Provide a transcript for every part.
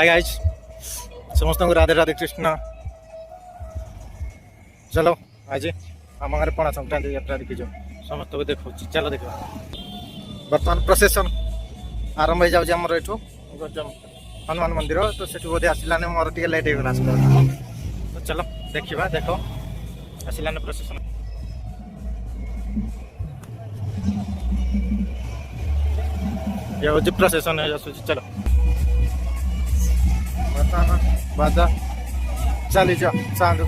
Hi guys समस्त को राधे राधे कृष्ण। चलो आज आम गाँव पणा संक्रांति यात्रा देखी समस्त को देखा चलो देखा बर्तमान प्रोसेसन आरंभ हो जाऊँ आमर यू हनुमान मंदिर तो से बोधे आसलाने मोर टे लेट होगा तो चलो देखा देख आसलाने प्रोसेसन ये हूँ प्रोसेसन चलो बर्तमान बाजा चली साउंड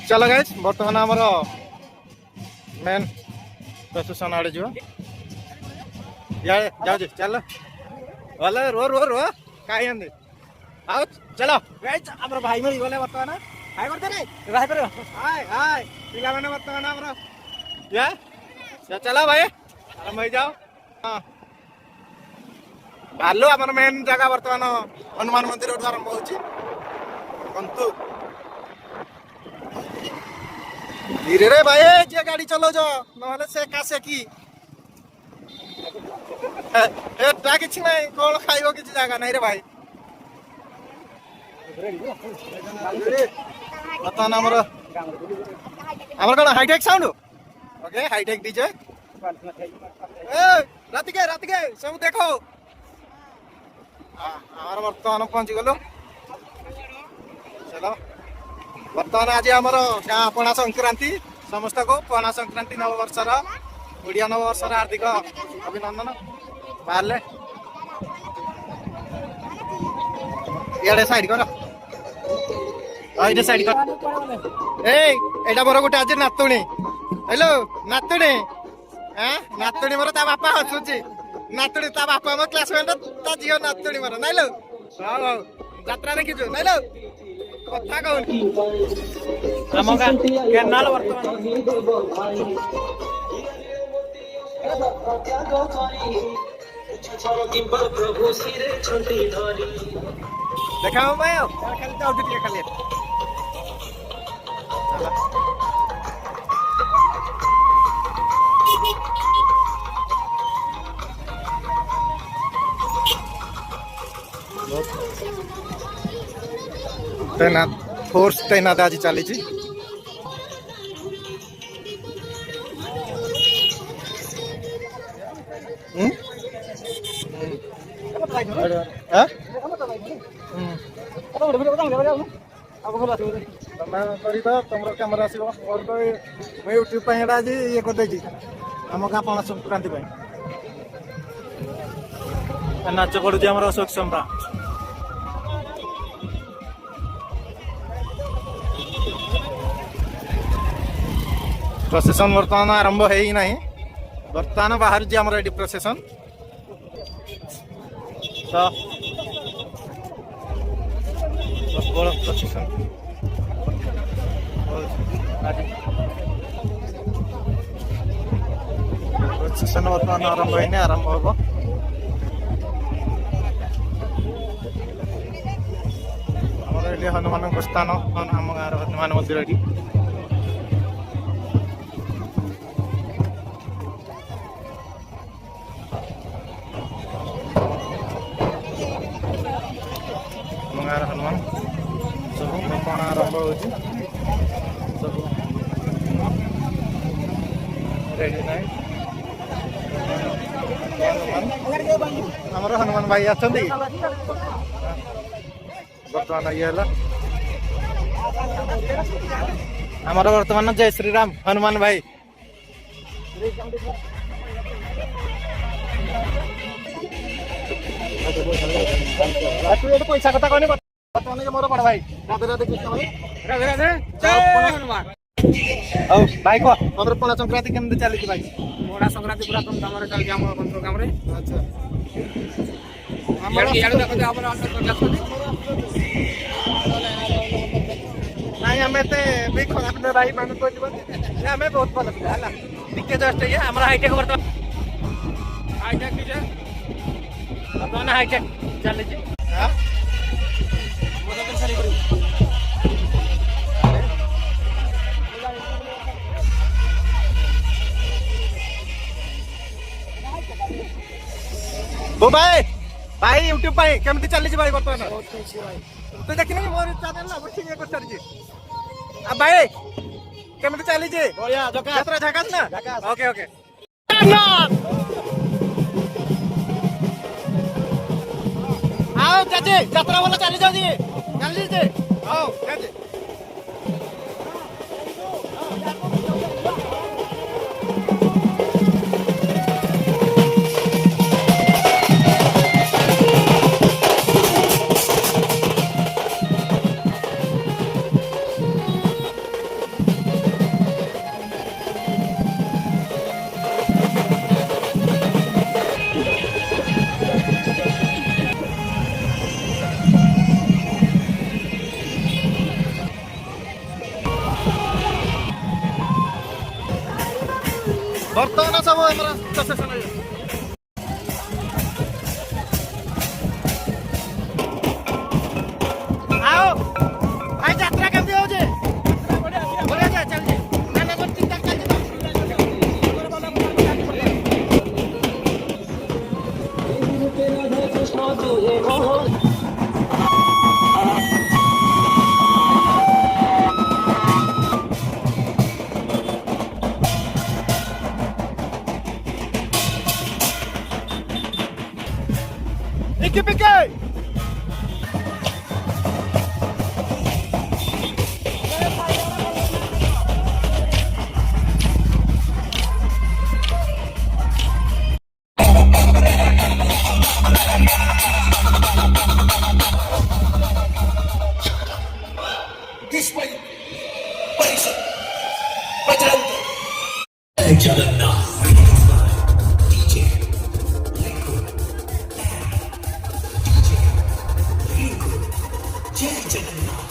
चलो गाइस बर्तमान आमर मेन प्रोसेसन आड़े जो जाऊ चल भले रो रो रो कहीं आओ चलो गाइस आमर भाई मिल गले बर्तमान हाय करते रे भाई पर हाय हाय पिला माने बर्तमान आमर या चलो भाई आराम हो जाओ हां बालो आमर मेन जगह बर्तमान हनुमान मंदिर आरंभ होची कंतु धीरे रे भाई जे गाड़ी चलो जो नहले से कासे की एटा किछ नै कोल खाइबो किछ जागा नै रे भाई बता ना हमर कोन hi tech sound okay hi tech DJ ए रात के सब देखो हमर वर्तमान पहुंच गलो चलो बर्तमान आज आमर गाँ पणा संक्रांति समस्त को पणा संक्रांति नववर्षर ओडिया नववर्षर हार्दिक अभिनंदन बाहर साइड कर साइड कर एटा मोर गोटे आज नातुणी हेलो नातुणी नातुणी मोर ता बापा हसुची नातुणी ता बापा मो क्लासमेट ता झियो नातुणी मोर नाइ लो हां यात्रा देखिछु नाइ लो कथा कहूनी आम केनाल बर्तमान देखा भाई खाली जाऊ टे खाली तैनात फोर्स तैनात आज चली तुम कैमेरा आस यूट्यूब आज ये करदे आम गाँ पणा संक्रांति नाच पड़ुची आम अशोक सम्राट प्रोसेसन बर्तमान आरंभ है ही नहीं बर्तमान बाहर जी आमर ये प्रोसेसन तो प्रोसेसन प्रोसेसन बर्तमान आरंभ है आरंभ हम ये हनुमान स्थान आम गाँव हनुमान मंदिर ये हनुमान सब पणा आरंभ हो सब रेडी ना आमर हनुमान भाई आछंती बर्तमान ये आमर बर्तमान जय श्री राम हनुमान भाई पैसा कथा कहनी। ବର୍ତ୍ତମାନ ମୋର ବଡ ଭାଇ ରାଧେ ରାଧେ କୃଷ୍ଣ ଭାଇ ରାଧେ ରାଧେ ଜୟ ହନୁମାନ। ହଉ ଭାଇ କହ ତମର ପଣା ସଂକ୍ରାନ୍ତି କେମିତି ଚାଲିଛି ଭାଇ? ପଣା ସଂକ୍ରାନ୍ତି ପୁରା ଧୁମଧାମରେ ଚାଲିଛି ଆମର ବନ୍ଧ ଗ୍ରାମରେ। ଆଚ୍ଛା ଇଆଡୁ ଦେଖନ୍ତୁ ଆମର ଆସୁଛନ୍ତି। ନାଇଁ ଆମେ ଏତେ ବି ଖରାପ ନୁହେଁ ଭାଇ ମାନଙ୍କୁ କହିଯିବନି ଆମେ ବହୁତ ଭଲ ପିଲା ହେଲା ଟିକେ ଜଷ୍ଟ ଇଏ ଆମର ହାଇଟେକ୍ ବର୍ତ୍ତମାନ ହାଇଟେକ୍ ନିଜେ ବର୍ତ୍ତମାନ ହାଇଟେକ୍ ଚାଲିଛି। ଓ ଭାଇ ଭାଇ ୟୁଟ୍ୟୁବ ପାଇଁ କେମିତି ଚାଲିଛି ଭାଇ ବର୍ତ୍ତମାନ? ତୁ ଦେଖିନି କି ମୋର ଚ୍ୟାନେଲ ନା ବୁଝିକି ଇଏ କରିଚାଲିଛି। ଆଉ ଭାଇ କେମିତି ଚାଲିଛି? ବଢିଆ ଯାତ୍ରା ଝାକାସ ନା? ଓକେ ଓକେ ଆଉ ଚାଚି ଯାତ୍ରା ଭଲ ଚାଲି ଯାଉଛି ଚାଲିଛି ହଉ ଚାଚି ବର୍ତ୍ତମାନ ସବୁ ଆମର ପ୍ରସେସନ ଆଉ ଭାଇ ଯାତ୍ରା କେମିତି ହଉଛି? ବଢିଆ ଚାଲିଛି ନା ନା ଠିକ୍ ଠାକ୍ ଚାଲିଛି Iki Pike! This way, Paisa, Bajranga, Jagannath, DJ, Liquid, DJ, Liquid, Jai Jagannath.